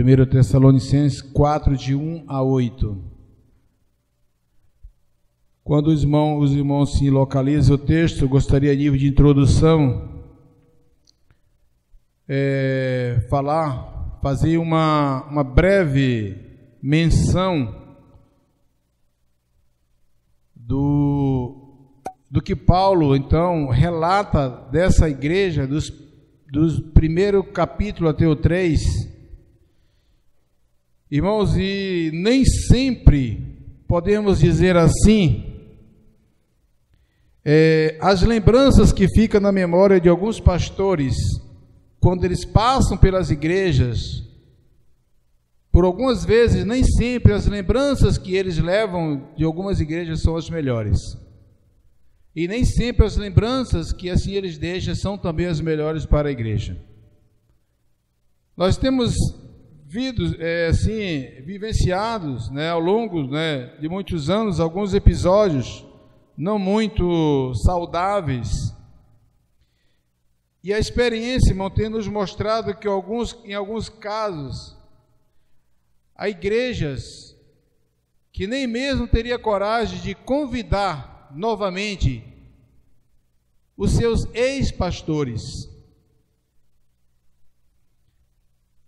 1 Tessalonicenses 4, de 1 a 8. Quando os irmãos se localizam o texto, eu gostaria, a nível de introdução, fazer uma breve menção do que Paulo, então, relata dessa igreja, dos primeiro capítulo até o 3. Irmãos, e nem sempre podemos dizer assim, as lembranças que ficam na memória de alguns pastores, quando eles passam pelas igrejas, por algumas vezes, nem sempre as lembranças que eles levam de algumas igrejas são as melhores. E nem sempre as lembranças que assim eles deixam são também as melhores para a igreja. Nós temos vivenciados, ao longo, de muitos anos, alguns episódios não muito saudáveis. E a experiência, irmão, tem nos mostrado que em alguns casos, há igrejas que nem mesmo teria coragem de convidar novamente os seus ex-pastores.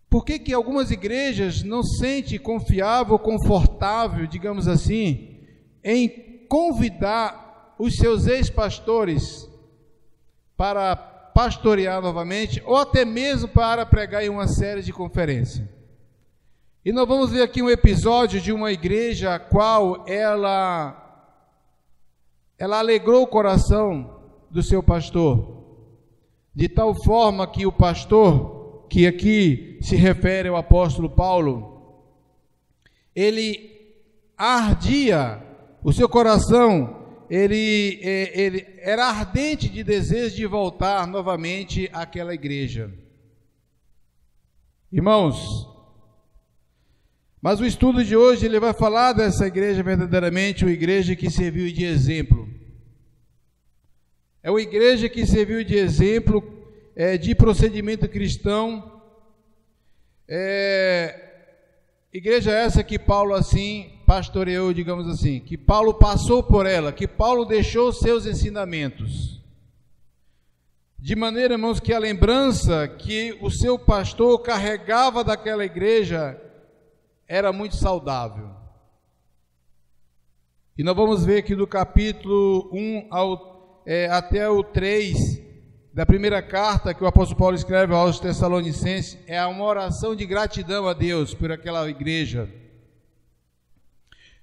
Por que algumas igrejas não se sentem confiável, confortável, digamos assim, em convidar os seus ex-pastores para pastorear novamente, ou até mesmo para pregar em uma série de conferências? E nós vamos ver aqui um episódio de uma igreja a qual ela alegrou o coração do seu pastor, de tal forma que o pastor, que aqui se refere ao apóstolo Paulo, ele ardia, o seu coração, ele era ardente de desejo de voltar novamente àquela igreja. Irmãos, mas o estudo de hoje ele vai falar dessa igreja verdadeiramente, uma igreja que serviu de exemplo. É uma igreja que serviu de exemplo de procedimento cristão. Igreja essa que Paulo assim pastoreou, digamos assim, que Paulo passou por ela, que Paulo deixou seus ensinamentos. De maneira, irmãos, que a lembrança que o seu pastor carregava daquela igreja era muito saudável. E nós vamos ver aqui do capítulo 1 até o 3 da primeira carta que o apóstolo Paulo escreve aos Tessalonicenses, é uma oração de gratidão a Deus por aquela igreja.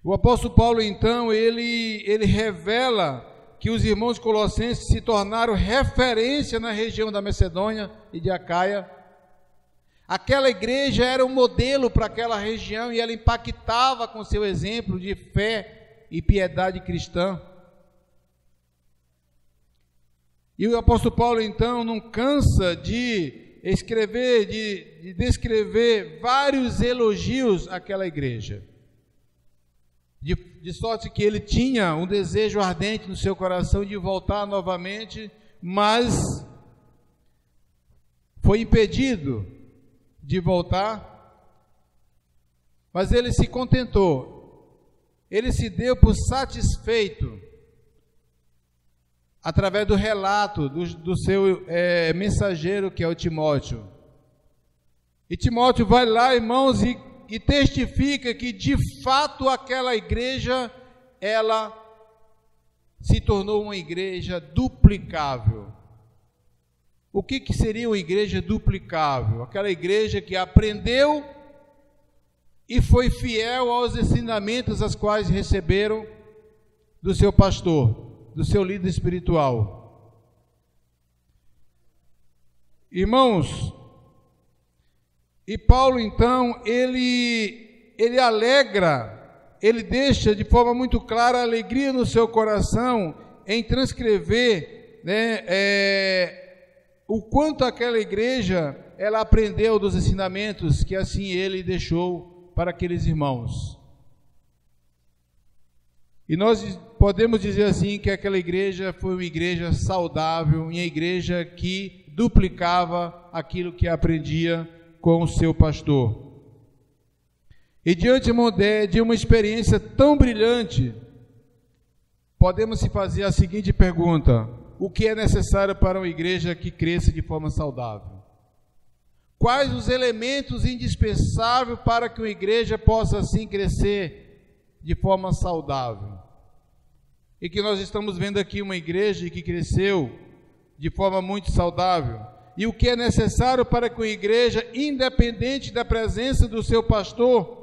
O apóstolo Paulo, então, ele revela que os irmãos colossenses se tornaram referência na região da Macedônia e de Acaia. Aquela igreja era um modelo para aquela região e ela impactava com seu exemplo de fé e piedade cristã. E o apóstolo Paulo, então, não cansa de escrever, de descrever vários elogios àquela igreja. De sorte que ele tinha um desejo ardente no seu coração de voltar novamente, mas foi impedido de voltar. Mas ele se contentou, ele se deu por satisfeito através do relato do seu mensageiro, que é o Timóteo. E Timóteo vai lá, irmãos, e testifica que de fato aquela igreja, ela se tornou uma igreja duplicável. O que seria uma igreja duplicável? Aquela igreja que aprendeu e foi fiel aos ensinamentos as quais receberam do seu pastor, do seu líder espiritual. Irmãos, e Paulo, então, ele alegra, ele deixa de forma muito clara a alegria no seu coração em transcrever, o quanto aquela igreja, ela aprendeu dos ensinamentos que assim ele deixou para aqueles irmãos. E nós podemos dizer assim que aquela igreja foi uma igreja saudável, uma igreja que duplicava aquilo que aprendia com o seu pastor. E diante de uma experiência tão brilhante, podemos se fazer a seguinte pergunta: o que é necessário para uma igreja que cresça de forma saudável? Quais os elementos indispensáveis para que uma igreja possa assim crescer de forma saudável? E que nós estamos vendo aqui uma igreja que cresceu de forma muito saudável. E o que é necessário para que uma igreja, independente da presença do seu pastor,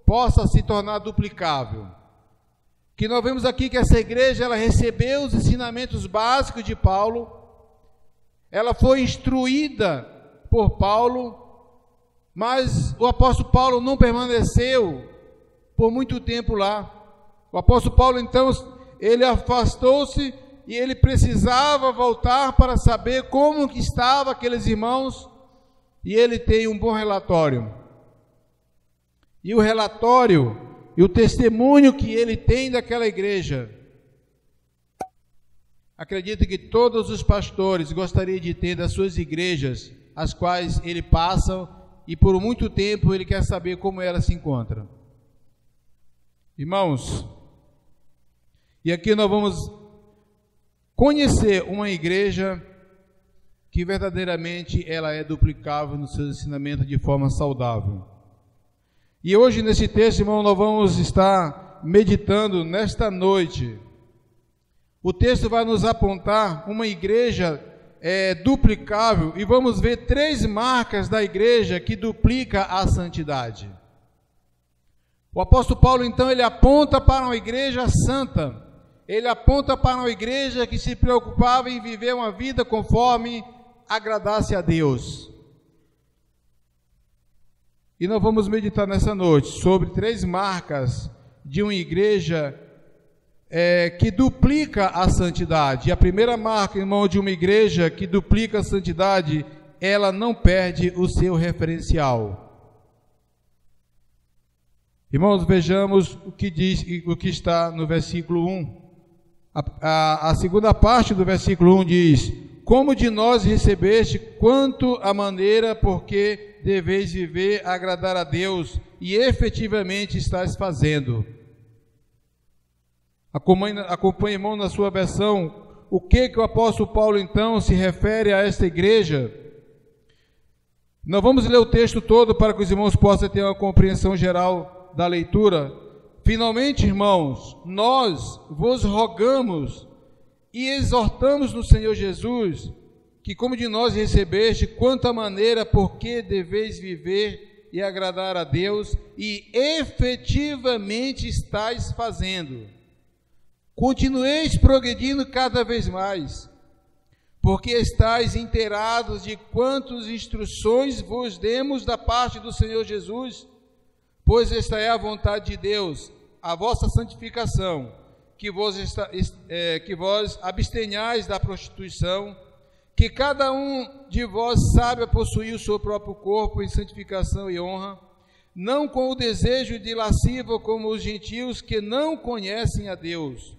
possa se tornar duplicável? Que nós vemos aqui que essa igreja, ela recebeu os ensinamentos básicos de Paulo, ela foi instruída por Paulo, mas o apóstolo Paulo não permaneceu por muito tempo lá. O apóstolo Paulo, então, ele afastou-se e ele precisava voltar para saber como que estavam aqueles irmãos, e ele tem um bom relatório. E o relatório e o testemunho que ele tem daquela igreja, acredito que todos os pastores gostariam de ter das suas igrejas, as quais ele passa, e por muito tempo ele quer saber como ela se encontra. Irmãos, e aqui nós vamos conhecer uma igreja que verdadeiramente ela é duplicável no seu ensinamento de forma saudável. E hoje nesse texto, irmão, nós vamos estar meditando nesta noite. O texto vai nos apontar uma igreja duplicável, e vamos ver 3 marcas da igreja que duplica a santidade. O apóstolo Paulo, então, ele aponta para uma igreja santa, ele aponta para uma igreja que se preocupava em viver uma vida conforme agradasse a Deus. E nós vamos meditar nessa noite sobre 3 marcas de uma igreja que duplica a santidade. E a primeira marca, irmão, de uma igreja que duplica a santidade, ela não perde o seu referencial. Irmãos, vejamos o que diz, o que está no versículo 1. A segunda parte do versículo 1 diz: como de nós recebeste, quanto a maneira porque deveis viver, agradar a Deus, e efetivamente estáis fazendo. Acompanhe, irmão, na sua versão, o que o apóstolo Paulo, então, se refere a esta igreja. Nós vamos ler o texto todo para que os irmãos possam ter uma compreensão geral da leitura. Finalmente, irmãos, nós vos rogamos e exortamos no Senhor Jesus, que como de nós recebeste, quanto a maneira porque deveis viver e agradar a Deus, e efetivamente estáis fazendo. Continueis progredindo cada vez mais, porque estáis inteirados de quantas instruções vos demos da parte do Senhor Jesus, pois esta é a vontade de Deus, a vossa santificação, que vos abstenhais da prostituição, que cada um de vós saiba possuir o seu próprio corpo em santificação e honra, não com o desejo de lascivo como os gentios que não conhecem a Deus,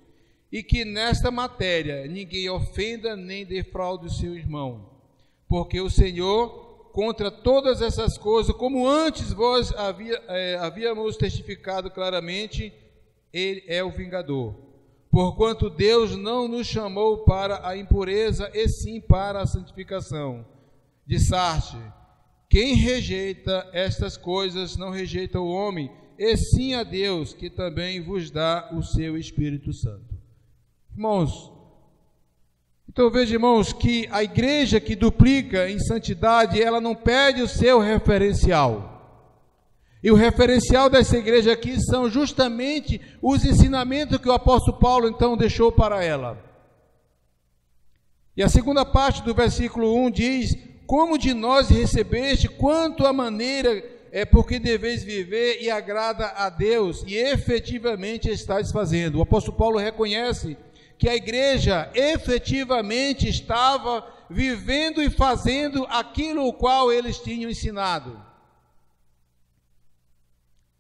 e que nesta matéria ninguém ofenda nem defraude o seu irmão, porque o Senhor, contra todas essas coisas, como antes vós havíamos testificado claramente, Ele é o vingador. Porquanto Deus não nos chamou para a impureza, e sim para a santificação. Dissarte: quem rejeita estas coisas não rejeita o homem, e sim a Deus, que também vos dá o seu Espírito Santo. Irmãos, então veja, irmãos, que a igreja que duplica em santidade, ela não perde o seu referencial. E o referencial dessa igreja aqui são justamente os ensinamentos que o apóstolo Paulo então deixou para ela. E a segunda parte do versículo 1 diz: como de nós recebeste, quanto a maneira porque deveis viver e agrada a Deus, e efetivamente estáis fazendo. O apóstolo Paulo reconhece que a igreja efetivamente estava vivendo e fazendo aquilo o qual eles tinham ensinado.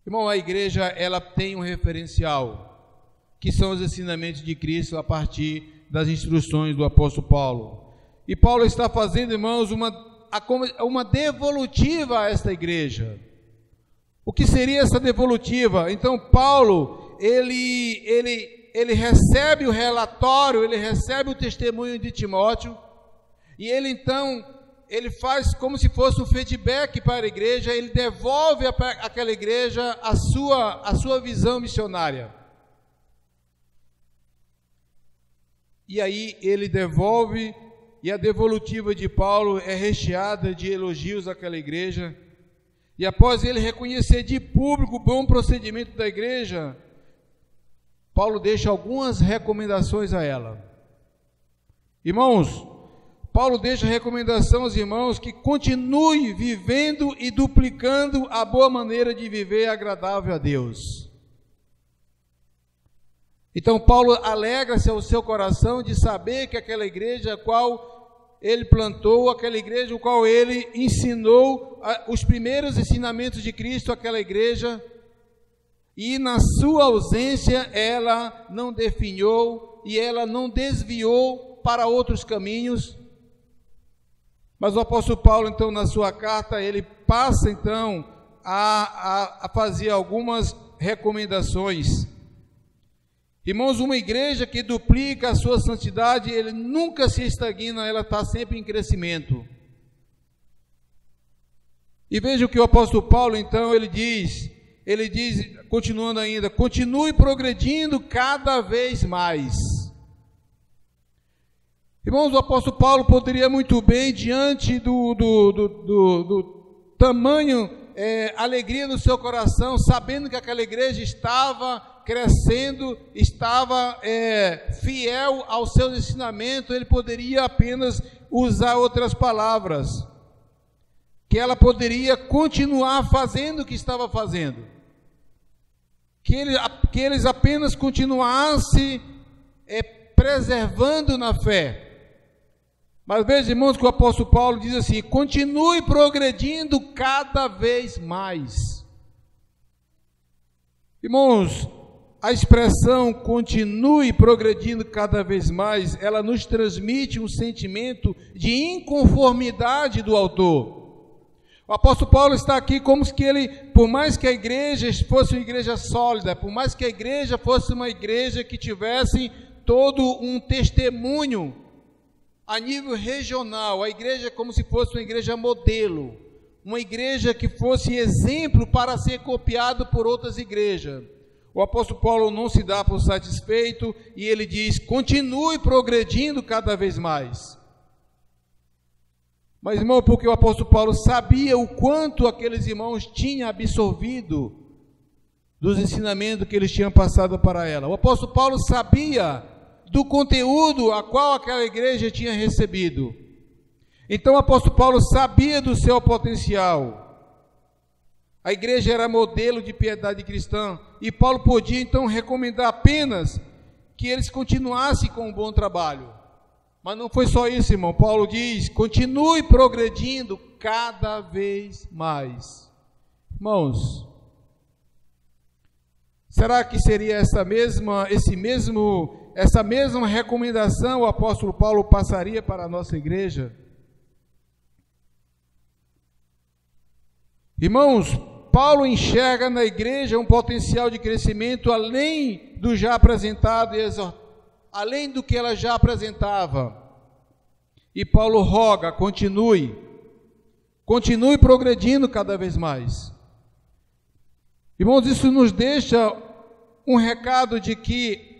Irmão, a igreja, ela tem um referencial, que são os ensinamentos de Cristo a partir das instruções do apóstolo Paulo. E Paulo está fazendo, irmãos, uma devolutiva a esta igreja. O que seria essa devolutiva? Então Paulo, ele recebe o relatório, ele recebe o testemunho de Timóteo, e ele faz como se fosse um feedback para a igreja, ele devolve àquela igreja a sua visão missionária. E aí ele devolve, e a devolutiva de Paulo é recheada de elogios àquela igreja. E após ele reconhecer de público o bom procedimento da igreja, Paulo deixa algumas recomendações a ela. Irmãos, Paulo deixa recomendação aos irmãos que continue vivendo e duplicando a boa maneira de viver agradável a Deus. Então Paulo alegra-se ao seu coração de saber que aquela igreja a qual ele plantou, aquela igreja a qual ele ensinou os primeiros ensinamentos de Cristo àquela igreja, e na sua ausência ela não definhou e ela não desviou para outros caminhos. Mas o apóstolo Paulo, então, na sua carta, ele passa, então, a fazer algumas recomendações. Irmãos, uma igreja que duplica a sua santidade, ele nunca se estagna, ela está sempre em crescimento. E veja o que o apóstolo Paulo, então, ele diz, continuando ainda, continue progredindo cada vez mais. Irmãos, o apóstolo Paulo poderia muito bem, diante do tamanho alegria no seu coração, sabendo que aquela igreja estava crescendo, estava fiel aos seus ensinamentos, ele poderia apenas usar outras palavras, que ela poderia continuar fazendo o que estava fazendo, que eles apenas continuassem preservando na fé. Mas veja, irmãos, que o apóstolo Paulo diz assim: continue progredindo cada vez mais. Irmãos, a expressão continue progredindo cada vez mais, ela nos transmite um sentimento de inconformidade do autor. O apóstolo Paulo está aqui como se ele, por mais que a igreja fosse uma igreja sólida, por mais que a igreja fosse uma igreja que tivesse todo um testemunho a nível regional, a igreja como se fosse uma igreja modelo, uma igreja que fosse exemplo para ser copiado por outras igrejas. O apóstolo Paulo não se dá por satisfeito e ele diz: continue progredindo cada vez mais. Mas, irmão, porque o apóstolo Paulo sabia o quanto aqueles irmãos tinham absorvido dos ensinamentos que eles tinham passado para ela. O apóstolo Paulo sabia do conteúdo a qual aquela igreja tinha recebido. Então o apóstolo Paulo sabia do seu potencial. A igreja era modelo de piedade cristã, e Paulo podia então recomendar apenas que eles continuassem com um bom trabalho. Mas não foi só isso, irmão. Paulo diz: continue progredindo cada vez mais. Irmãos, será que seria essa mesma recomendação o apóstolo Paulo passaria para a nossa igreja? Irmãos, Paulo enxerga na igreja um potencial de crescimento além do já apresentado e além do que ela já apresentava. E Paulo roga: continue progredindo cada vez mais. Irmãos, isso nos deixa um recado de que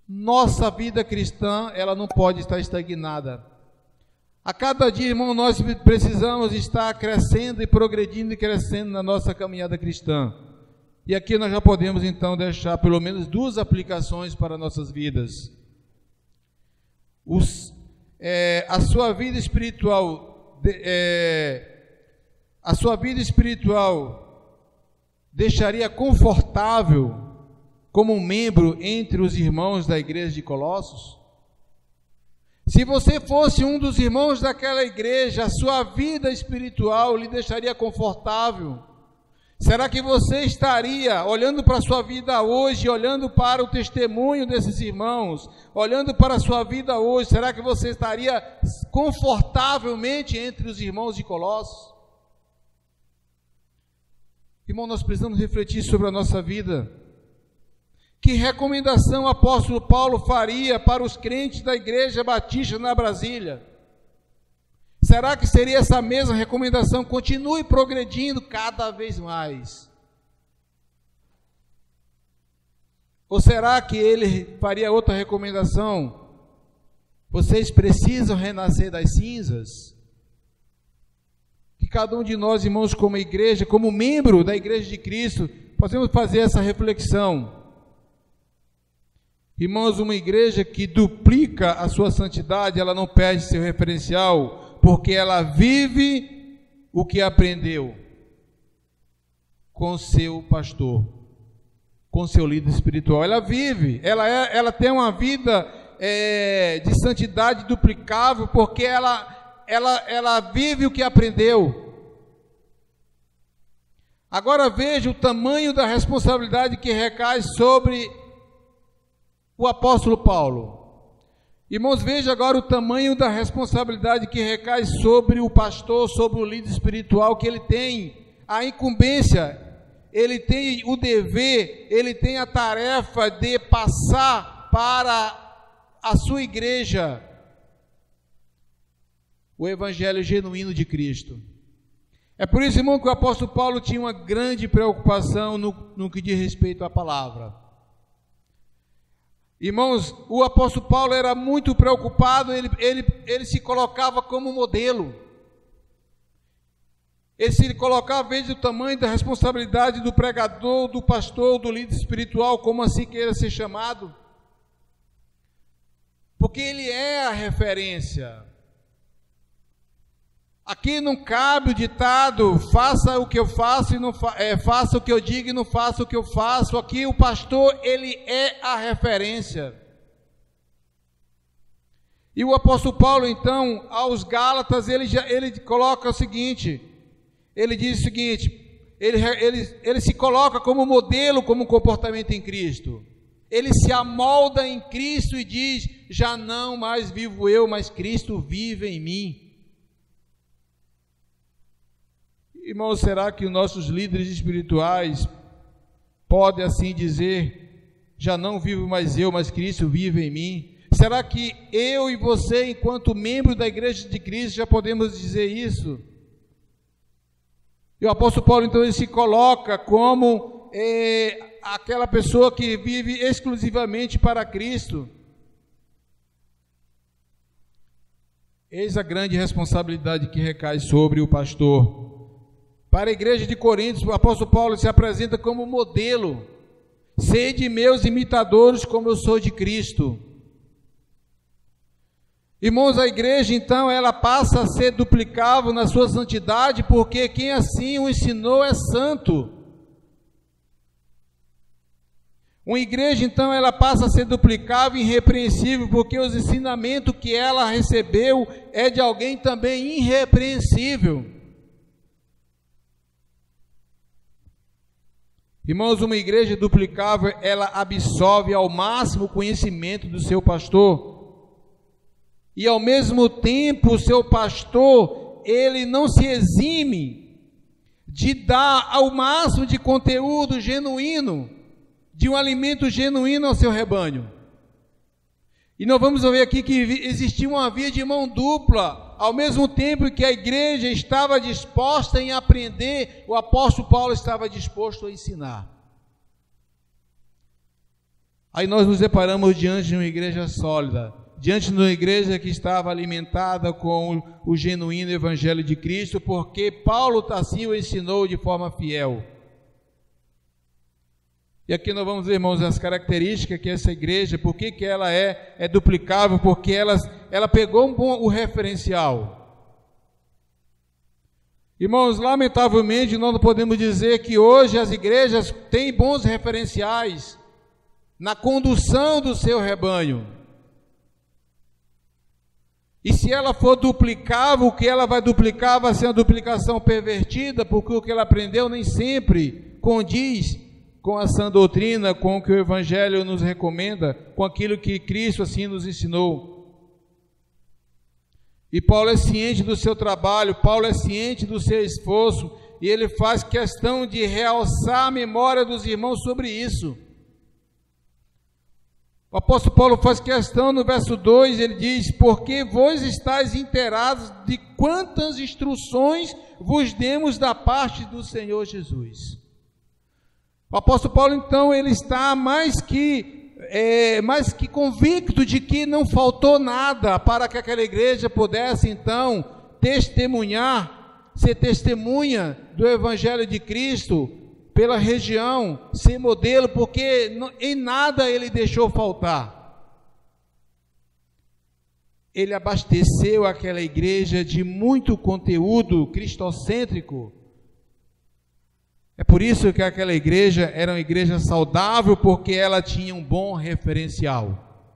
nossa vida cristã, ela não pode estar estagnada. A cada dia, irmão, nós precisamos estar crescendo e progredindo e crescendo na nossa caminhada cristã. E aqui nós já podemos então deixar pelo menos duas aplicações para nossas vidas. A sua vida espiritual deixaria confortável como um membro entre os irmãos da igreja de Colossos? Se você fosse um dos irmãos daquela igreja, a sua vida espiritual lhe deixaria confortável? Será que você estaria olhando para a sua vida hoje, olhando para o testemunho desses irmãos, olhando para a sua vida hoje, será que você estaria confortavelmente entre os irmãos de Colossos? Irmão, nós precisamos refletir sobre a nossa vida. Que recomendação o apóstolo Paulo faria para os crentes da Igreja Batista na Brasília? Será que seria essa mesma recomendação? Continue progredindo cada vez mais. Ou será que ele faria outra recomendação? Vocês precisam renascer das cinzas? Que cada um de nós, irmãos, como igreja, como membro da Igreja de Cristo, possamos fazer essa reflexão. Irmãos, uma igreja que duplica a sua santidade, ela não perde seu referencial, porque ela vive o que aprendeu com seu pastor, com seu líder espiritual. Ela vive, ela tem uma vida de santidade duplicável, porque ela vive o que aprendeu. Agora veja o tamanho da responsabilidade que recai sobre o apóstolo Paulo. Irmãos, veja agora o tamanho da responsabilidade que recai sobre o pastor, sobre o líder espiritual, que ele tem a incumbência, ele tem o dever, ele tem a tarefa de passar para a sua igreja o evangelho genuíno de Cristo. É por isso, irmão, que o apóstolo Paulo tinha uma grande preocupação no que diz respeito à palavra. Irmãos, o apóstolo Paulo era muito preocupado, ele se colocava como modelo. Ele se colocava, veja o tamanho da responsabilidade do pregador, do pastor, do líder espiritual, como assim queira ser chamado. Porque ele é a referência. Aqui não cabe o ditado, faça o que eu faço e não faça o que eu digo e não faça o que eu faço. Aqui o pastor, ele é a referência. E o apóstolo Paulo, então, aos Gálatas, ele coloca o seguinte, ele diz o seguinte, ele se coloca como modelo, como comportamento em Cristo. Ele se amolda em Cristo e diz, já não mais vivo eu, mas Cristo vive em mim. Irmãos, será que os nossos líderes espirituais podem assim dizer, já não vivo mais eu, mas Cristo vive em mim? Será que eu e você, enquanto membro da Igreja de Cristo, já podemos dizer isso? E o apóstolo Paulo, então, ele se coloca como aquela pessoa que vive exclusivamente para Cristo. Eis a grande responsabilidade que recai sobre o pastor. Para a igreja de Coríntios, o apóstolo Paulo se apresenta como modelo. Sede meus imitadores, como eu sou de Cristo. Irmãos, a igreja, então, ela passa a ser duplicável na sua santidade, porque quem assim o ensinou é santo. Uma igreja, então, ela passa a ser duplicável e irrepreensível, porque os ensinamentos que ela recebeu é de alguém também irrepreensível. Irmãos, uma igreja duplicável, ela absorve ao máximo o conhecimento do seu pastor. E ao mesmo tempo, o seu pastor, ele não se exime de dar ao máximo de conteúdo genuíno, de um alimento genuíno ao seu rebanho. E nós vamos ver aqui que existia uma via de mão dupla. Ao mesmo tempo que a igreja estava disposta em aprender, o apóstolo Paulo estava disposto a ensinar. Aí nós nos deparamos diante de uma igreja sólida, diante de uma igreja que estava alimentada com o genuíno evangelho de Cristo, porque Paulo assim o ensinou de forma fiel. E aqui nós vamos ver, irmãos, as características que essa igreja, por que ela é duplicável, porque ela pegou o referencial. Irmãos, lamentavelmente nós não podemos dizer que hoje as igrejas têm bons referenciais na condução do seu rebanho. E se ela for duplicável, o que ela vai duplicar vai ser uma duplicação pervertida, porque o que ela aprendeu nem sempre condiz com a sã doutrina, com o que o Evangelho nos recomenda, com aquilo que Cristo assim nos ensinou. E Paulo é ciente do seu trabalho, Paulo é ciente do seu esforço, e ele faz questão de realçar a memória dos irmãos sobre isso. O apóstolo Paulo faz questão no verso 2, ele diz: porque vós estáis inteirados de quantas instruções vos demos da parte do Senhor Jesus. O apóstolo Paulo, então, ele está mais que convicto de que não faltou nada para que aquela igreja pudesse, então, testemunhar, ser testemunha do Evangelho de Cristo pela região, ser modelo, porque em nada ele deixou faltar. Ele abasteceu aquela igreja de muito conteúdo cristocêntrico. É por isso que aquela igreja era uma igreja saudável, porque ela tinha um bom referencial.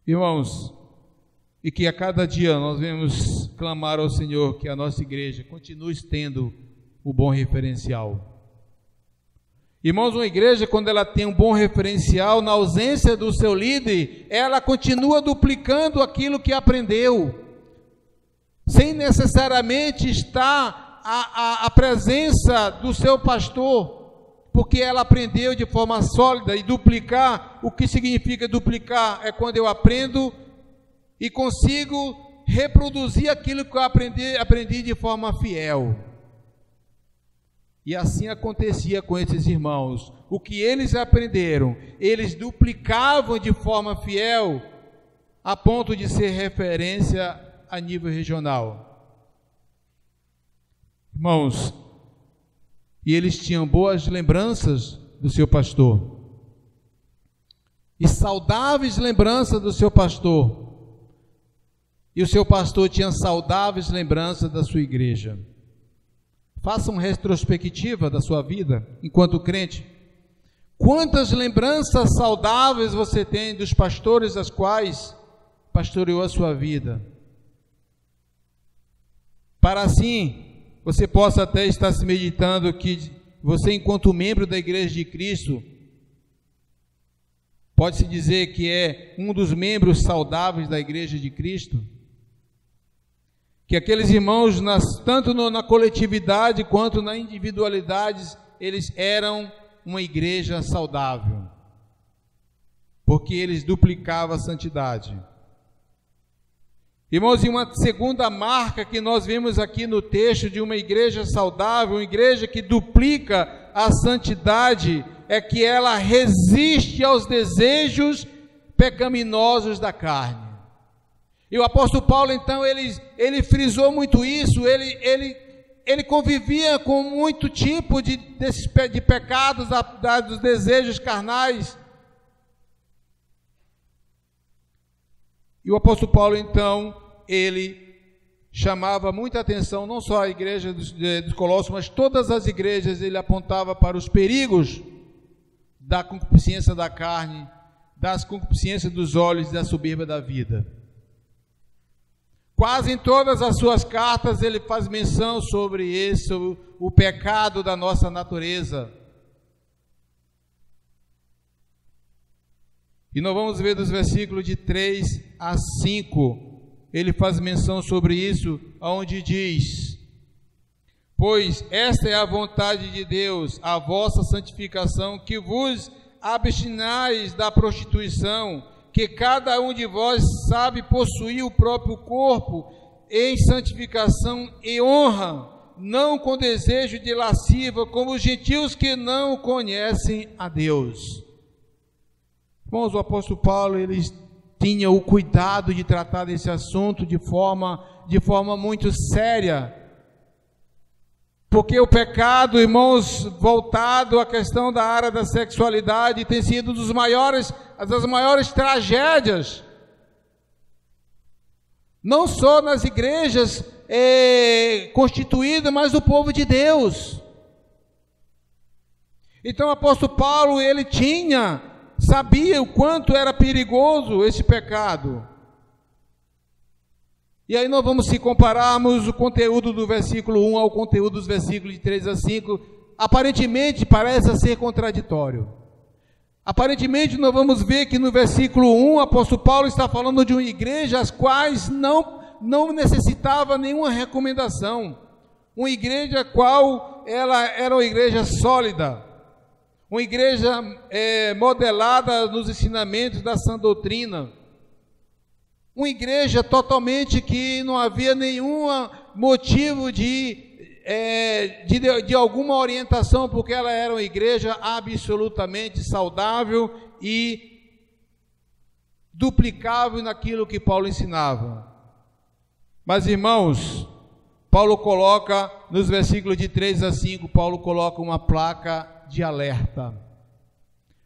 Irmãos, e que a cada dia nós vamos clamar ao Senhor que a nossa igreja continue tendo o bom referencial. Irmãos, uma igreja, quando ela tem um bom referencial, na ausência do seu líder, ela continua duplicando aquilo que aprendeu, sem necessariamente estar a presença do seu pastor, porque ela aprendeu de forma sólida. E duplicar, o que significa duplicar? É quando eu aprendo e consigo reproduzir aquilo que eu aprendi de forma fiel. E assim acontecia com esses irmãos. O que eles aprenderam, eles duplicavam de forma fiel, a ponto de ser referência a nível regional. Irmãos, e eles tinham boas lembranças do seu pastor, e saudáveis lembranças do seu pastor, e o seu pastor tinha saudáveis lembranças da sua igreja. Faça uma retrospectiva da sua vida enquanto crente. Quantas lembranças saudáveis você tem dos pastores as quais pastoreou a sua vida? Para assim você possa até estar se meditando que você, enquanto membro da Igreja de Cristo, pode-se dizer que é um dos membros saudáveis da Igreja de Cristo. Que aqueles irmãos, tanto na coletividade quanto na individualidade, eles eram uma igreja saudável, porque eles duplicavam a santidade. Irmãos, e uma segunda marca que nós vemos aqui no texto de uma igreja saudável, uma igreja que duplica a santidade, é que ela resiste aos desejos pecaminosos da carne. E o apóstolo Paulo, então, ele frisou muito isso, ele convivia com muito tipo de pecados, dos desejos carnais. E o apóstolo Paulo, então, ele chamava muita atenção, não só a igreja dos Colossos, mas todas as igrejas. Ele apontava para os perigos da concupiscência da carne, das concupiscências dos olhos e da soberba da vida. Quase em todas as suas cartas ele faz menção sobre isso, o pecado da nossa natureza. E nós vamos ver dos versículos de 3 a 5, ele faz menção sobre isso, onde diz: pois esta é a vontade de Deus, a vossa santificação, que vos abstinais da prostituição, que cada um de vós sabe possuir o próprio corpo em santificação e honra, não com desejo de lasciva, como os gentios que não conhecem a Deus. Irmãos, o apóstolo Paulo, ele tinha o cuidado de tratar desse assunto de forma muito séria, porque o pecado, irmãos, voltado à questão da área da sexualidade, tem sido das maiores tragédias, não só nas igrejas constituídas, mas do povo de Deus. Então o apóstolo Paulo, ele sabia o quanto era perigoso esse pecado. E aí nós vamos, se compararmos o conteúdo do versículo 1 ao conteúdo dos versículos de 3 a 5, aparentemente parece ser contraditório. Aparentemente nós vamos ver que no versículo 1 o apóstolo Paulo está falando de uma igreja as quais não necessitava nenhuma recomendação. uma igreja qual ela era uma igreja sólida, uma igreja modelada nos ensinamentos da sã doutrina, uma igreja totalmente que não havia nenhum motivo de alguma orientação, porque ela era uma igreja absolutamente saudável e duplicável naquilo que Paulo ensinava. Mas, irmãos, Paulo coloca, nos versículos de 3 a 5, Paulo coloca uma placa de alerta.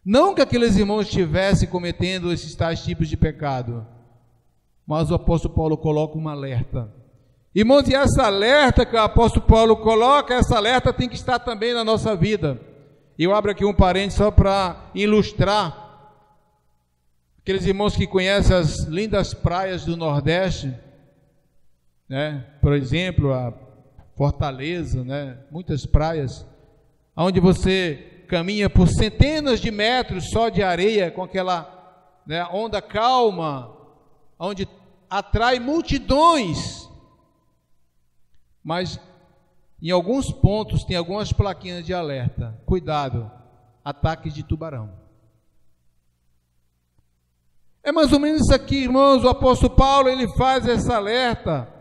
Não que aqueles irmãos estivessem cometendo esses tais tipos de pecado, mas o apóstolo Paulo coloca um alerta. Irmãos, e essa alerta que o apóstolo Paulo coloca, essa alerta tem que estar também na nossa vida. Eu abro aqui um parênteses só para ilustrar. Aqueles irmãos que conhecem as lindas praias do Nordeste, né? Por exemplo, a Fortaleza, né? Muitas praias, onde você caminha por centenas de metros só de areia, com aquela, né, onda calma, onde atrai multidões, mas em alguns pontos tem algumas plaquinhas de alerta: cuidado, ataques de tubarão. É mais ou menos isso aqui, irmãos. O apóstolo Paulo, ele faz essa alerta.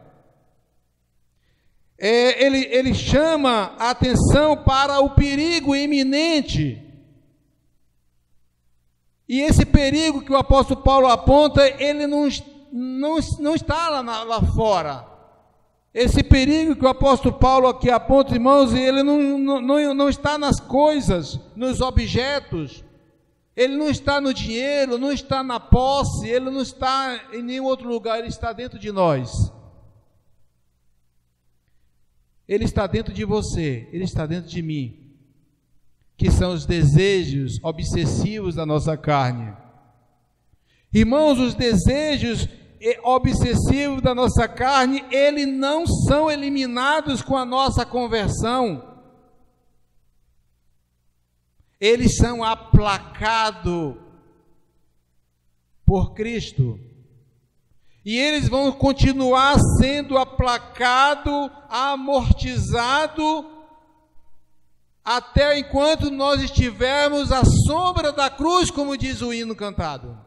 Ele chama a atenção para o perigo iminente. E esse perigo que o apóstolo Paulo aponta, ele não está lá fora. Esse perigo que o apóstolo Paulo aqui aponta, irmãos, ele não está nas coisas, nos objetos. Ele não está no dinheiro, não está na posse, ele não está em nenhum outro lugar, ele está dentro de nós. Ele está dentro de você, ele está dentro de mim, que são os desejos obsessivos da nossa carne. Irmãos, os desejos obsessivos da nossa carne, eles não são eliminados com a nossa conversão. Eles são aplacados por Cristo. E eles vão continuar sendo aplacados, amortizados, até enquanto nós estivermos à sombra da cruz, como diz o hino cantado.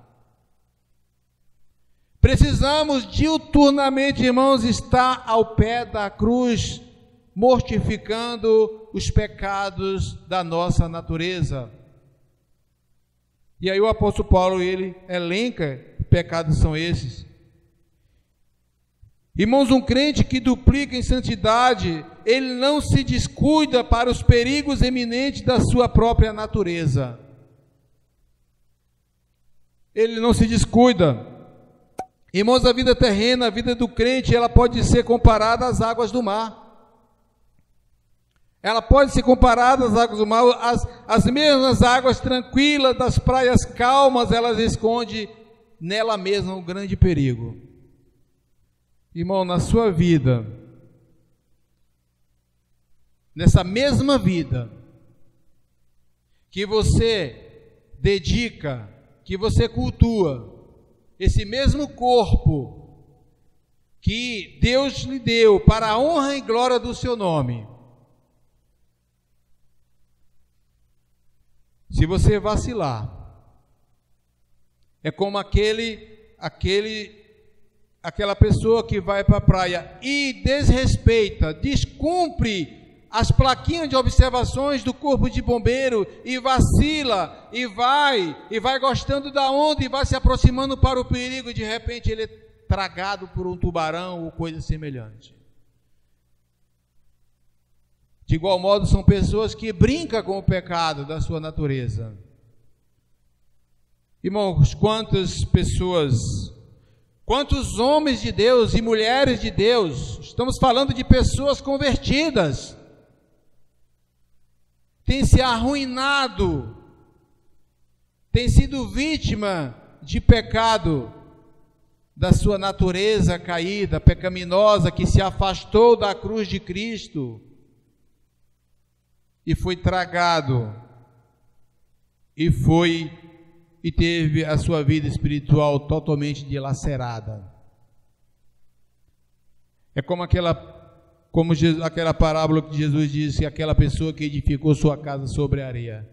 Precisamos diuturnamente, irmãos, estar ao pé da cruz, mortificando os pecados da nossa natureza. E aí o apóstolo Paulo, ele elenca que pecados são esses. Irmãos, um crente que duplica em santidade, ele não se descuida para os perigos eminentes da sua própria natureza. Ele não se descuida. Irmãos, a vida terrena, a vida do crente, ela pode ser comparada às águas do mar. Ela pode ser comparada às águas do mar, as mesmas águas tranquilas das praias calmas, elas escondem nela mesma um grande perigo. Irmão, na sua vida, nessa mesma vida, que você dedica, que você cultua, esse mesmo corpo que Deus lhe deu para a honra e glória do seu nome, se você vacilar, é como aquela pessoa que vai para a praia e desrespeita, descumpre as plaquinhas de observações do corpo de bombeiro e vacila e vai gostando da onda e vai se aproximando para o perigo, e de repente ele é tragado por um tubarão ou coisa semelhante. De igual modo, são pessoas que brincam com o pecado da sua natureza. Irmãos, quantas pessoas, quantos homens de Deus e mulheres de Deus, estamos falando de pessoas convertidas, têm se arruinado, têm sido vítima de pecado da sua natureza caída, pecaminosa, que se afastou da cruz de Cristo e foi tragado, e teve a sua vida espiritual totalmente dilacerada. É como aquela como aquela parábola que Jesus disse, aquela pessoa que edificou sua casa sobre a areia.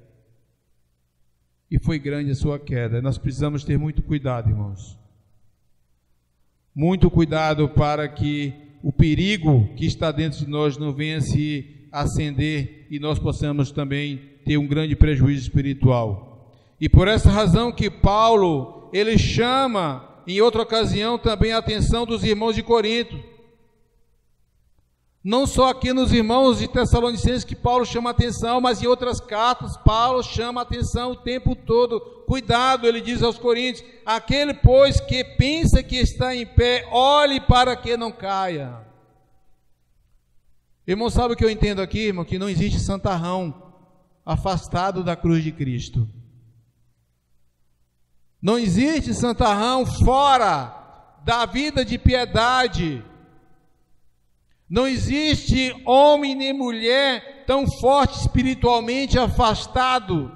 E foi grande a sua queda. Nós precisamos ter muito cuidado, irmãos. Muito cuidado para que o perigo que está dentro de nós não venha se acender e nós possamos também ter um grande prejuízo espiritual. E por essa razão que Paulo, ele chama em outra ocasião também a atenção dos irmãos de Corinto. Não só aqui nos irmãos de Tessalonicenses que Paulo chama a atenção, mas em outras cartas Paulo chama a atenção o tempo todo. Cuidado, ele diz aos coríntios, aquele pois que pensa que está em pé, olhe para que não caia. Irmão, sabe o que eu entendo aqui, irmão? Que não existe santarrão afastado da cruz de Cristo. Não existe santarrão fora da vida de piedade. Não existe homem nem mulher tão forte espiritualmente afastado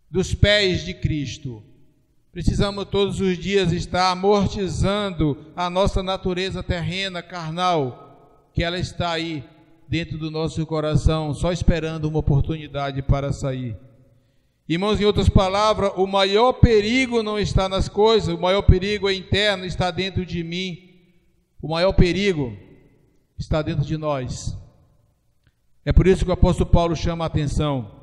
dos pés de Cristo. Precisamos todos os dias estar amortizando a nossa natureza terrena, carnal, que ela está aí dentro do nosso coração, só esperando uma oportunidade para sair. Irmãos, em outras palavras, o maior perigo não está nas coisas, o maior perigo é interno, está dentro de mim. O maior perigo está dentro de nós. É por isso que o apóstolo Paulo chama a atenção.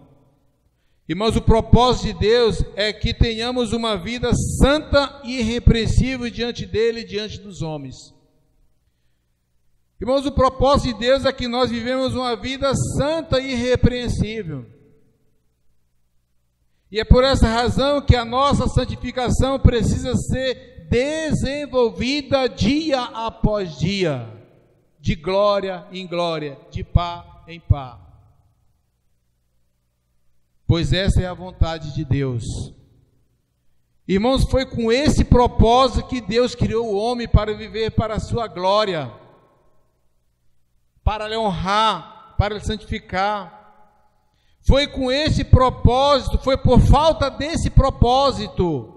Irmãos, o propósito de Deus é que tenhamos uma vida santa e irrepreensível diante dele e diante dos homens. Irmãos, o propósito de Deus é que nós vivemos uma vida santa e irrepreensível. E é por essa razão que a nossa santificação precisa ser desenvolvida dia após dia, de glória em glória, de pá em pá. Pois essa é a vontade de Deus. Irmãos, foi com esse propósito que Deus criou o homem para viver para a sua glória, para lhe honrar, para lhe santificar. Foi com esse propósito, foi por falta desse propósito,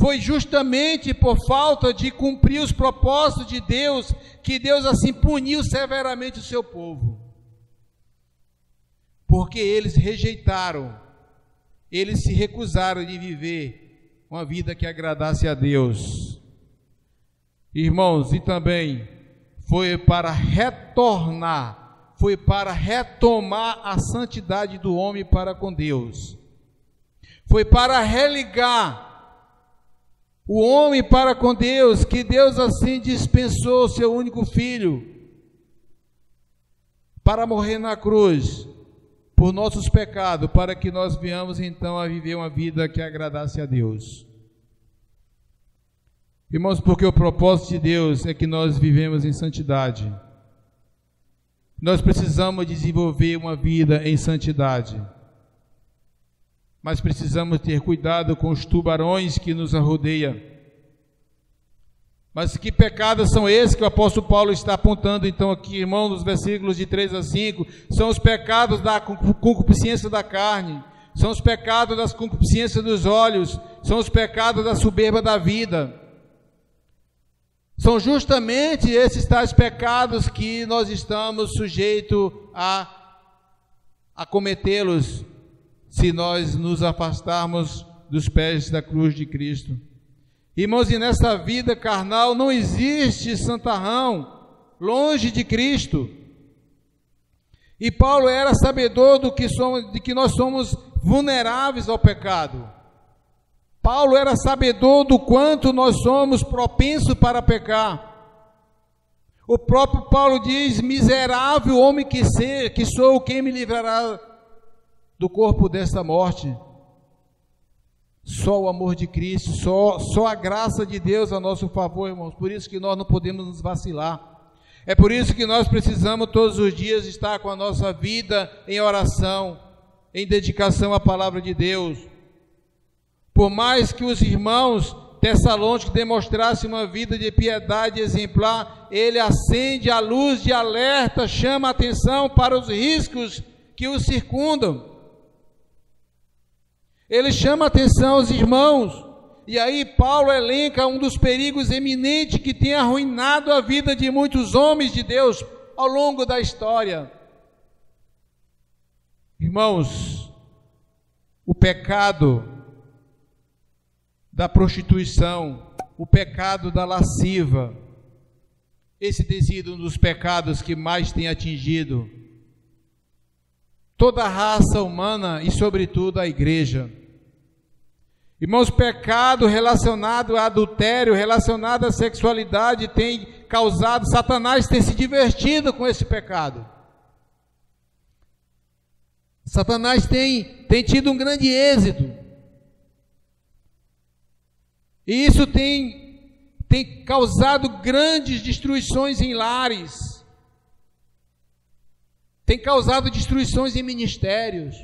foi justamente por falta de cumprir os propósitos de Deus, que Deus assim puniu severamente o seu povo. Porque eles rejeitaram, eles se recusaram de viver uma vida que agradasse a Deus. Irmãos, e também foi para retornar, foi para retomar a santidade do homem para com Deus. Foi para religar o homem para com Deus, que Deus assim dispensou seu único filho para morrer na cruz por nossos pecados, para que nós venhamos então a viver uma vida que agradasse a Deus. Irmãos, porque o propósito de Deus é que nós vivemos em santidade. Nós precisamos desenvolver uma vida em santidade. Mas precisamos ter cuidado com os tubarões que nos rodeiam. Mas que pecados são esses que o apóstolo Paulo está apontando então aqui, irmão, nos versículos de 3 a 5? São os pecados da concupiscência da carne, são os pecados das concupiscências dos olhos, são os pecados da soberba da vida. São justamente esses tais pecados que nós estamos sujeitos a cometê-los, se nós nos afastarmos dos pés da cruz de Cristo. Irmãos, e nessa vida carnal não existe santarrão longe de Cristo. E Paulo era sabedor de que nós somos vulneráveis ao pecado. Paulo era sabedor do quanto nós somos propensos para pecar. O próprio Paulo diz: miserável homem que sou, quem me livrará do corpo desta morte? Só o amor de Cristo, só a graça de Deus a nosso favor, irmãos. Por isso que nós não podemos nos vacilar. É por isso que nós precisamos todos os dias estar com a nossa vida em oração, em dedicação à palavra de Deus. Por mais que os irmãos tessalônicos demonstrassem uma vida de piedade exemplar, ele acende a luz de alerta, chama a atenção para os riscos que os circundam. Ele chama a atenção aos irmãos E aí Paulo elenca um dos perigos eminentes que tem arruinado a vida de muitos homens de Deus ao longo da história. Irmãos, o pecado da prostituição, o pecado da lasciva, esse tem sido um dos pecados que mais tem atingido toda a raça humana e sobretudo a igreja. Irmãos, pecado relacionado a adultério, relacionado à sexualidade tem causado, Satanás tem se divertido com esse pecado. Satanás tem tido um grande êxito. E isso tem causado grandes destruições em lares. Tem causado destruições em ministérios.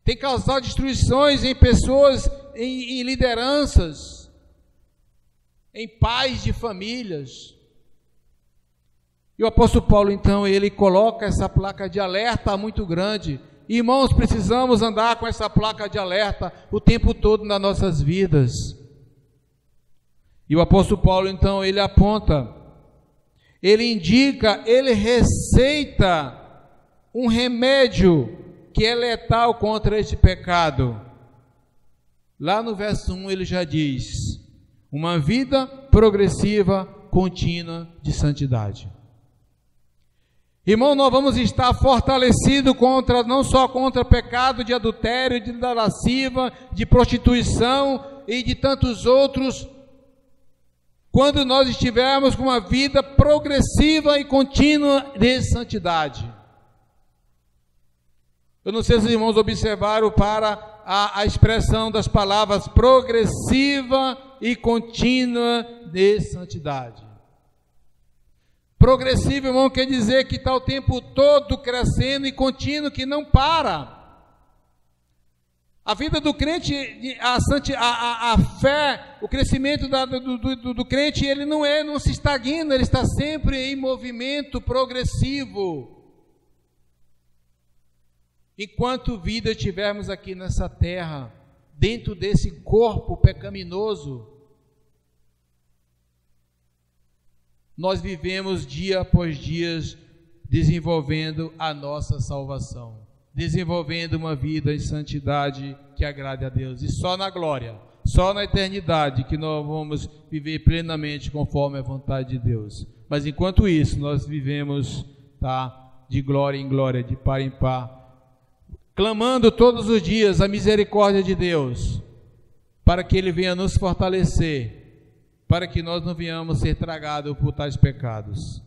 Tem causado destruições em pessoas, em lideranças, em pais de famílias. E o apóstolo Paulo, então, ele coloca essa placa de alerta muito grande. Irmãos, precisamos andar com essa placa de alerta o tempo todo nas nossas vidas. E o apóstolo Paulo, então, ele aponta, ele indica, ele receita um remédio que é letal contra esse pecado. Lá no verso 1 ele já diz: uma vida progressiva, contínua de santidade. Irmão, nós vamos estar fortalecidos não só contra o pecado de adultério, de lasciva, de prostituição e de tantos outros, quando nós estivermos com uma vida progressiva e contínua de santidade. Eu não sei se os irmãos observaram para a expressão das palavras progressiva e contínua de santidade. Progressivo, irmão, quer dizer que está o tempo todo crescendo e contínuo, que não para. A vida do crente, a fé, o crescimento do crente, ele não se estagna, ele está sempre em movimento progressivo. Enquanto vida estivermos aqui nessa terra, dentro desse corpo pecaminoso, nós vivemos dia após dia desenvolvendo a nossa salvação, desenvolvendo uma vida em santidade que agrade a Deus. E só na glória, só na eternidade que nós vamos viver plenamente conforme a vontade de Deus. Mas enquanto isso, nós vivemos, de glória em glória, de par em par, clamando todos os dias a misericórdia de Deus, para que Ele venha nos fortalecer, para que nós não venhamos ser tragados por tais pecados.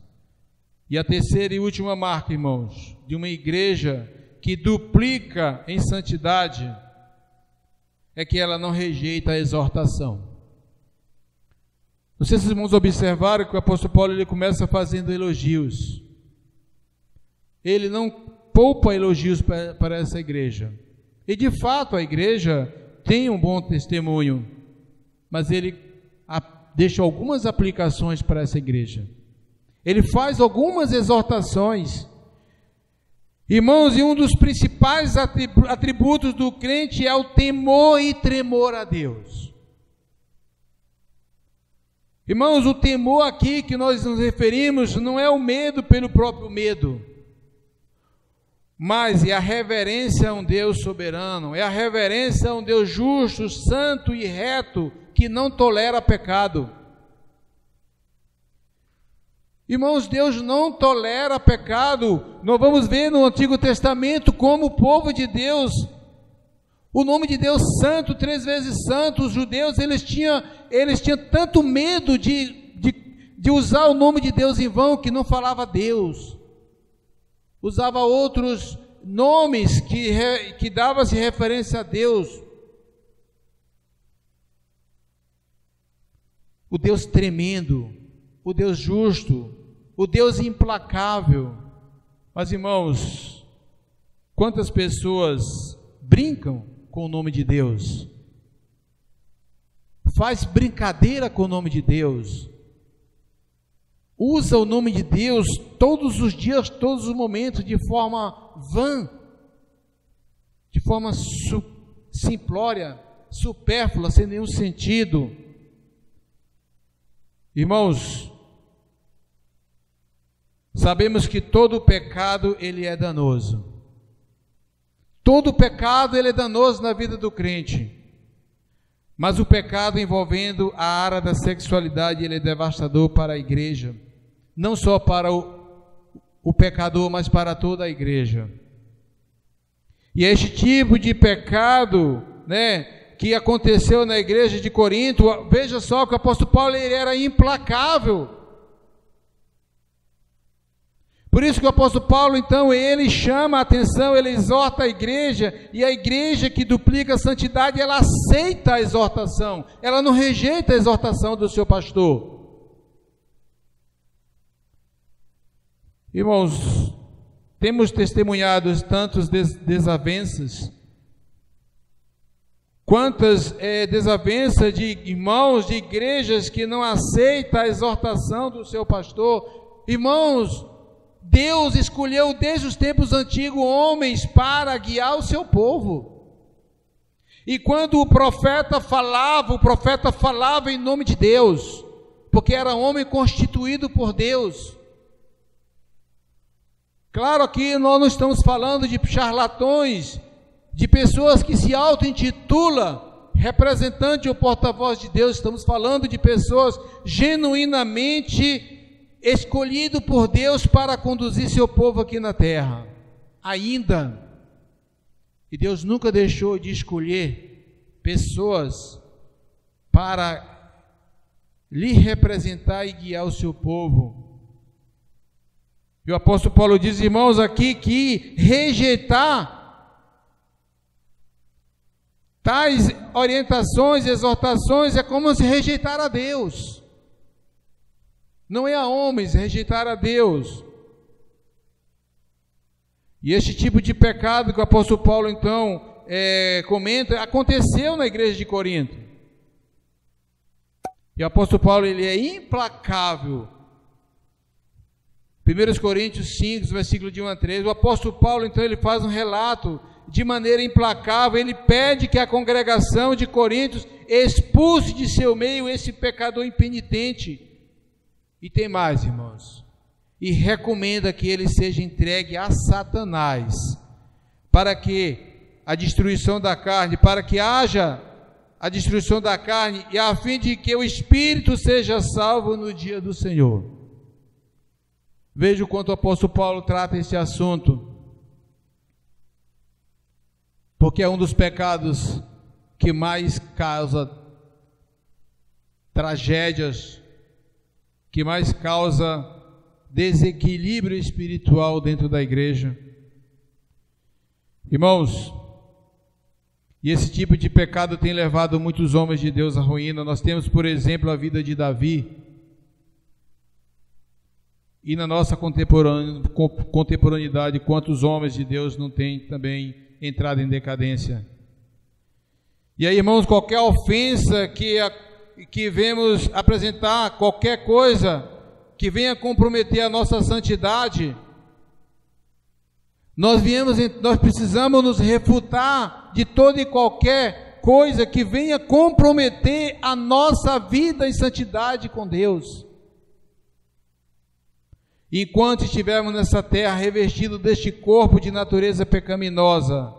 E a terceira e última marca, irmãos, de uma igreja que duplica em santidade, é que ela não rejeita a exortação. Não sei se os irmãos observaram que o apóstolo Paulo ele começa fazendo elogios. Ele não poupa elogios para essa igreja. E de fato a igreja tem um bom testemunho, mas ele deixa algumas aplicações para essa igreja. Ele faz algumas exortações. Irmãos, e um dos principais atributos do crente é o temor e tremor a Deus. Irmãos, o temor aqui que nós nos referimos não é o medo pelo próprio medo, mas é a reverência a um Deus soberano, é a reverência a um Deus justo, santo e reto, que não tolera pecado. Irmãos, Deus não tolera pecado. Nós vamos ver no Antigo Testamento como o povo de Deus, o nome de Deus santo, 3 vezes santo, os judeus, eles tinham tanto medo de usar o nome de Deus em vão, que não falava Deus. Usava outros nomes que davam-se referência a Deus. O Deus tremendo, o Deus justo, o Deus implacável. Mas, irmãos, quantas pessoas brincam com o nome de Deus? Faz brincadeira com o nome de Deus. Usa o nome de Deus todos os dias, todos os momentos, de forma vã, de forma simplória, supérflua, sem nenhum sentido. Irmãos, sabemos que todo pecado ele é danoso. Todo pecado ele é danoso na vida do crente. Mas o pecado envolvendo a área da sexualidade ele é devastador para a igreja. Não só para o pecador, mas para toda a igreja. E este tipo de pecado, que aconteceu na igreja de Corinto, veja só que o apóstolo Paulo ele era implacável. Por isso que o apóstolo Paulo, então, ele chama a atenção, ele exorta a igreja, e a igreja que duplica a santidade, ela aceita a exortação, ela não rejeita a exortação do seu pastor. Irmãos, temos testemunhado tantas desavenças, quantas desavenças de irmãos, de igrejas que não aceitam a exortação do seu pastor. Irmãos, Deus escolheu desde os tempos antigos homens para guiar o seu povo. E quando o profeta falava em nome de Deus, porque era homem constituído por Deus. Claro que nós não estamos falando de charlatões, de pessoas que se auto-intitulam representante ou porta-voz de Deus. Estamos falando de pessoas genuinamente escolhido por Deus para conduzir seu povo aqui na terra, ainda, e Deus nunca deixou de escolher pessoas para lhe representar e guiar o seu povo. E o apóstolo Paulo diz, irmãos, aqui que rejeitar tais orientações, exortações, é como se rejeitar a Deus. Não é a homens, rejeitar a Deus. E este tipo de pecado que o apóstolo Paulo então comenta, aconteceu na igreja de Corinto. E o apóstolo Paulo ele é implacável. 1 Coríntios 5, versículo de 1 a 3, o apóstolo Paulo então ele faz um relato de maneira implacável. Ele pede que a congregação de Coríntios expulse de seu meio esse pecador impenitente. E tem mais, irmãos, e recomenda que ele seja entregue a Satanás, para que a destruição da carne, para que haja a destruição da carne, e a fim de que o Espírito seja salvo no dia do Senhor. Veja o quanto o apóstolo Paulo trata esse assunto, porque é um dos pecados que mais causa tragédias, que mais causa desequilíbrio espiritual dentro da igreja. Irmãos, e esse tipo de pecado tem levado muitos homens de Deus à ruína. Nós temos, por exemplo, a vida de Davi, e na nossa contemporaneidade, quantos homens de Deus não têm também entrado em decadência. E aí, irmãos, qualquer ofensa que vemos apresentar, qualquer coisa que venha comprometer a nossa santidade, nós precisamos nos refutar de toda e qualquer coisa que venha comprometer a nossa vida em santidade com Deus. Enquanto estivermos nessa terra revestidos deste corpo de natureza pecaminosa,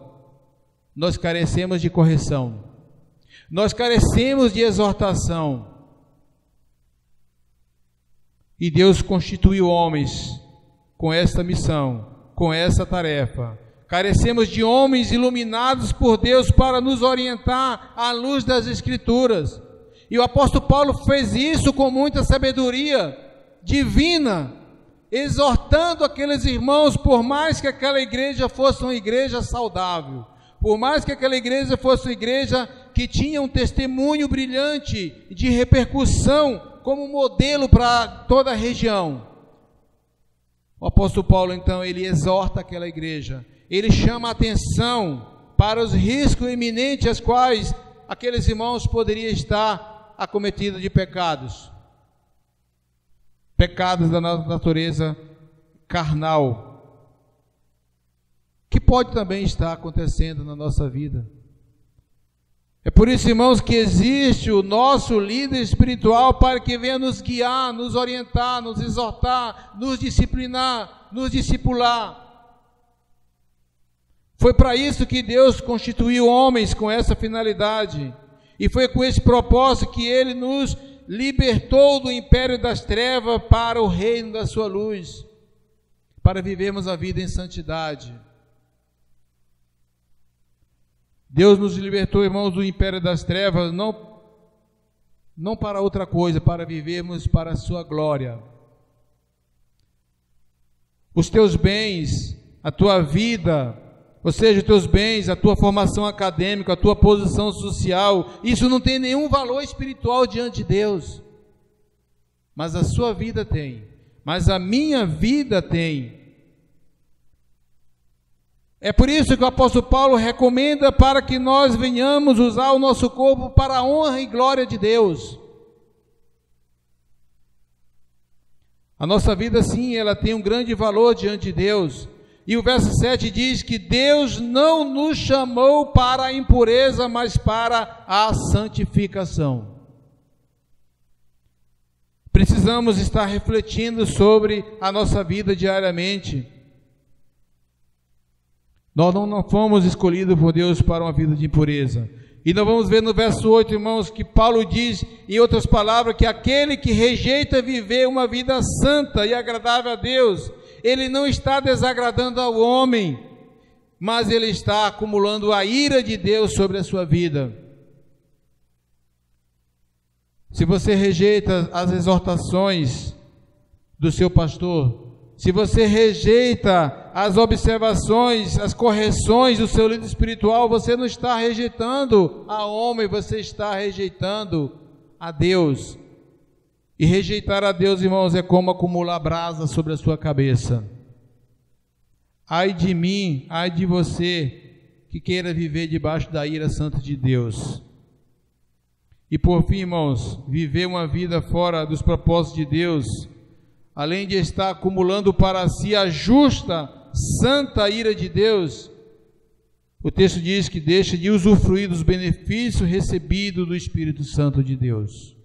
nós carecemos de correção, nós carecemos de exortação. E Deus constituiu homens com esta missão, com essa tarefa. Carecemos de homens iluminados por Deus para nos orientar à luz das Escrituras. E o apóstolo Paulo fez isso com muita sabedoria divina, exortando aqueles irmãos, por mais que aquela igreja fosse uma igreja saudável, por mais que aquela igreja fosse uma igreja que tinha um testemunho brilhante de repercussão como modelo para toda a região. O apóstolo Paulo, então, ele exorta aquela igreja, ele chama a atenção para os riscos iminentes aos quais aqueles irmãos poderiam estar acometidos de pecados da natureza carnal, que pode também estar acontecendo na nossa vida. É por isso, irmãos, que existe o nosso líder espiritual para que venha nos guiar, nos orientar, nos exortar, nos disciplinar, nos discipular. Foi para isso que Deus constituiu homens com essa finalidade. E foi com esse propósito que Ele nos libertou do império das trevas para o reino da sua luz, para vivermos a vida em santidade. Deus nos libertou, irmãos, do império das trevas, não para outra coisa, para vivermos para a sua glória. Os teus bens, a tua vida, ou seja, os teus bens, a tua formação acadêmica, a tua posição social, isso não tem nenhum valor espiritual diante de Deus. Mas a sua vida tem, mas a minha vida tem. É por isso que o apóstolo Paulo recomenda para que nós venhamos usar o nosso corpo para a honra e glória de Deus. A nossa vida, sim, ela tem um grande valor diante de Deus. E o verso 7 diz que Deus não nos chamou para a impureza, mas para a santificação. Precisamos estar refletindo sobre a nossa vida diariamente. Nós não fomos escolhidos por Deus para uma vida de impureza. E nós vamos ver no verso 8, irmãos, que Paulo diz, em outras palavras, que aquele que rejeita viver uma vida santa e agradável a Deus, ele não está desagradando ao homem, mas ele está acumulando a ira de Deus sobre a sua vida. Se você rejeita as exortações do seu pastor, se você rejeita as observações, as correções do seu líder espiritual, você não está rejeitando a homem, você está rejeitando a Deus. E rejeitar a Deus, irmãos, é como acumular brasa sobre a sua cabeça. Ai de mim, ai de você, que queira viver debaixo da ira santa de Deus. E por fim, irmãos, viver uma vida fora dos propósitos de Deus, além de estar acumulando para si a justa, santa ira de Deus, o texto diz que deixa de usufruir dos benefícios recebidos do Espírito Santo de Deus.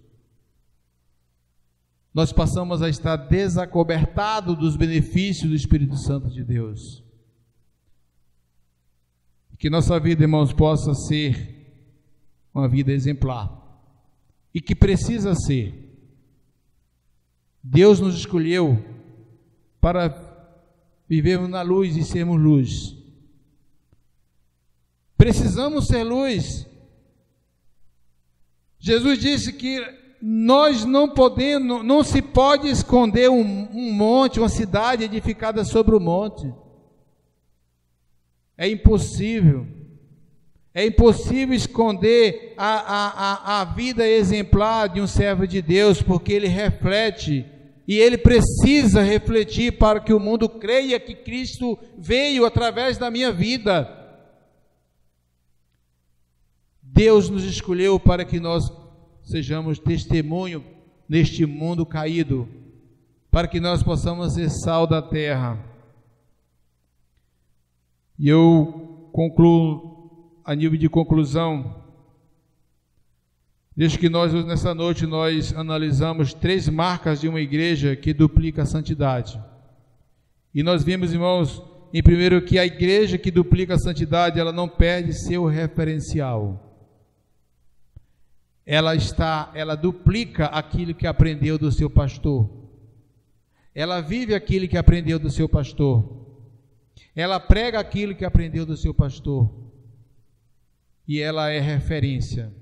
Nós passamos a estar desacobertados dos benefícios do Espírito Santo de Deus. Que nossa vida, irmãos, possa ser uma vida exemplar. E que precisa ser. Deus nos escolheu para vivermos na luz e sermos luz. Precisamos ser luz. Jesus disse que nós não podemos, não se pode esconder um monte, uma cidade edificada sobre o monte. É impossível. É impossível esconder a vida exemplar de um servo de Deus, porque ele reflete, e ele precisa refletir para que o mundo creia que Cristo veio através da minha vida. Deus nos escolheu para que nós sejamos testemunho neste mundo caído, para que nós possamos ser sal da terra. E eu concluo, a nível de conclusão, desde que nós, nessa noite, nós analisamos 3 marcas de uma igreja que duplica a santidade. E nós vimos, irmãos, em primeiro, que a igreja que duplica a santidade, ela não perde seu referencial. Ela duplica aquilo que aprendeu do seu pastor. Ela vive aquilo que aprendeu do seu pastor. Ela prega aquilo que aprendeu do seu pastor. E ela é referência.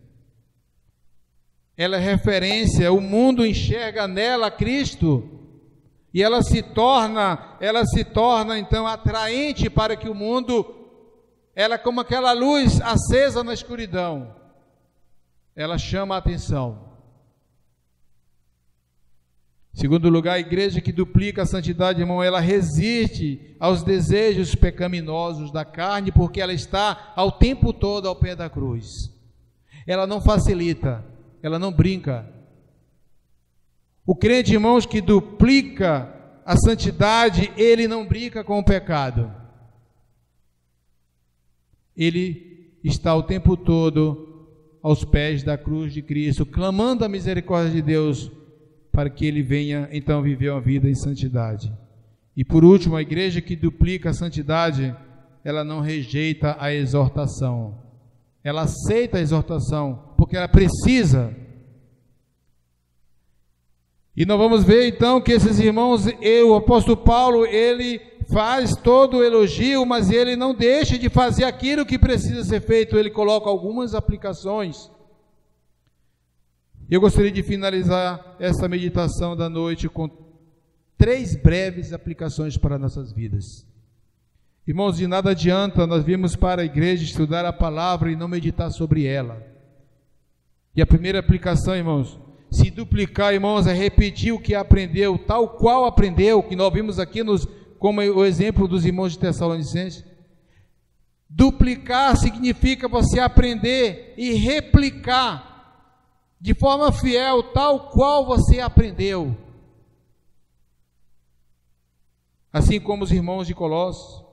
Ela é referência, o mundo enxerga nela Cristo, e ela se torna então atraente para que o mundo, ela como aquela luz acesa na escuridão, ela chama a atenção. Segundo lugar, a igreja que duplica a santidade, irmão, ela resiste aos desejos pecaminosos da carne, porque ela está ao tempo todo ao pé da cruz. Ela não facilita, ela não brinca. O crente, irmãos, que duplica a santidade, ele não brinca com o pecado. Ele está o tempo todo aos pés da cruz de Cristo, clamando a misericórdia de Deus, para que ele venha então viver uma vida em santidade. E por último, a igreja que duplica a santidade, ela não rejeita a exortação, ela aceita a exortação, porque ela precisa. E nós vamos ver então que esses irmãos, o apóstolo Paulo, ele faz todo o elogio, mas ele não deixa de fazer aquilo que precisa ser feito, ele coloca algumas aplicações. Eu gostaria de finalizar essa meditação da noite com 3 breves aplicações para nossas vidas. Irmãos, de nada adianta nós virmos para a igreja estudar a palavra e não meditar sobre ela. E a primeira aplicação, irmãos, se duplicar, irmãos, é repetir o que aprendeu, tal qual aprendeu, que nós vimos aqui como o exemplo dos irmãos de Tessalonicenses. Duplicar significa você aprender e replicar de forma fiel, tal qual você aprendeu. Assim como os irmãos de Colossos.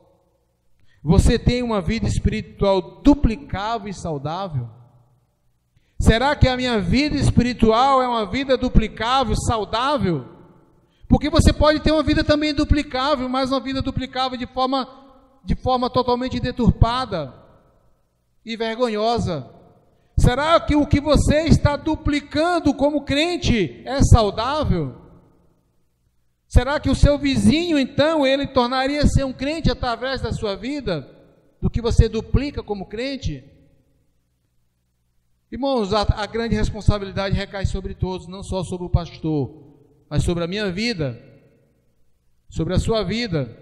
Você tem uma vida espiritual duplicável e saudável? Será que a minha vida espiritual é uma vida duplicável, saudável? Porque você pode ter uma vida também duplicável, mas uma vida duplicável de forma totalmente deturpada e vergonhosa. Será que o que você está duplicando como crente é saudável? Será que o seu vizinho, então, ele tornaria ser um crente através da sua vida, do que você duplica como crente? Irmãos, a grande responsabilidade recai sobre todos, não só sobre o pastor, mas sobre a minha vida, sobre a sua vida.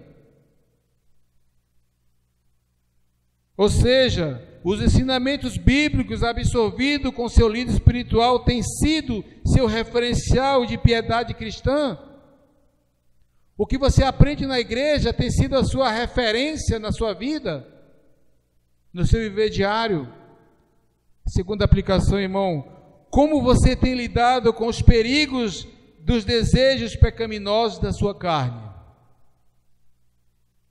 Ou seja, os ensinamentos bíblicos absorvidos com seu líder espiritual têm sido seu referencial de piedade cristã? O que você aprende na igreja tem sido a sua referência na sua vida, no seu viver diário? Segunda aplicação, irmão, como você tem lidado com os perigos dos desejos pecaminosos da sua carne?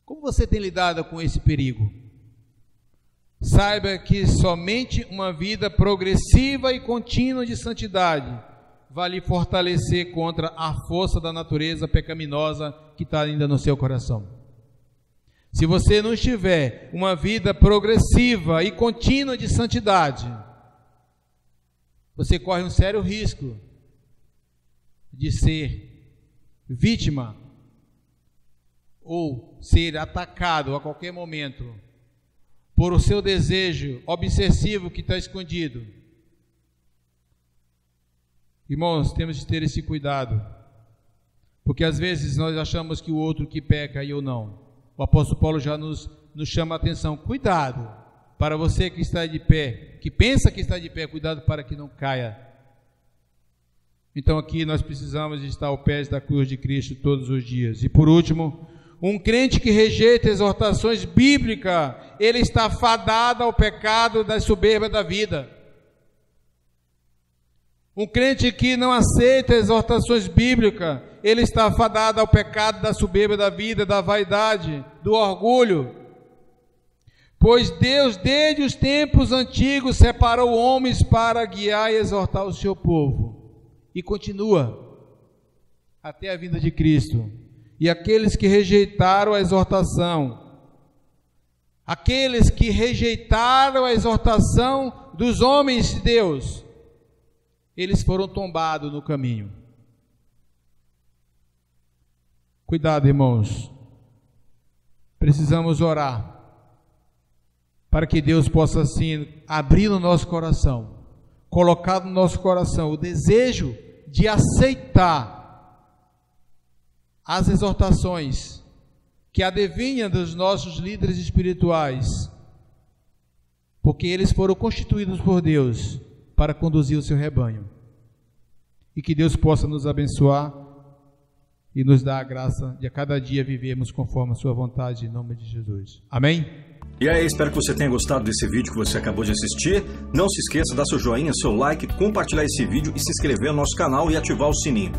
Como você tem lidado com esse perigo? Saiba que somente uma vida progressiva e contínua de santidade vai lhe fortalecer contra a força da natureza pecaminosa que está ainda no seu coração. Se você não tiver uma vida progressiva e contínua de santidade, você corre um sério risco de ser vítima ou ser atacado a qualquer momento por o seu desejo obsessivo que está escondido. Irmãos, temos de ter esse cuidado, porque às vezes nós achamos que o outro que peca e eu não. O apóstolo Paulo já nos chama a atenção: cuidado, para você que está de pé, que pensa que está de pé, cuidado para que não caia. Então aqui nós precisamos de estar aos pés da cruz de Cristo todos os dias. E por último, um crente que rejeita exortações bíblicas, ele está fadado ao pecado da soberba da vida. Um crente que não aceita exortações bíblicas, ele está fadado ao pecado da soberba da vida, da vaidade, do orgulho. Pois Deus, desde os tempos antigos, separou homens para guiar e exortar o seu povo. E continua até a vinda de Cristo. E aqueles que rejeitaram a exortação, dos homens de Deus, eles foram tombados no caminho. Cuidado, irmãos. Precisamos orar para que Deus possa assim abrir no nosso coração, colocar no nosso coração o desejo de aceitar as exortações que adivinham dos nossos líderes espirituais, porque eles foram constituídos por Deus para conduzir o seu rebanho. E que Deus possa nos abençoar e nos dar a graça de a cada dia vivermos conforme a sua vontade, em nome de Jesus. Amém? E aí, espero que você tenha gostado desse vídeo que você acabou de assistir. Não se esqueça de dar seu joinha, seu like, compartilhar esse vídeo e se inscrever no nosso canal e ativar o sininho.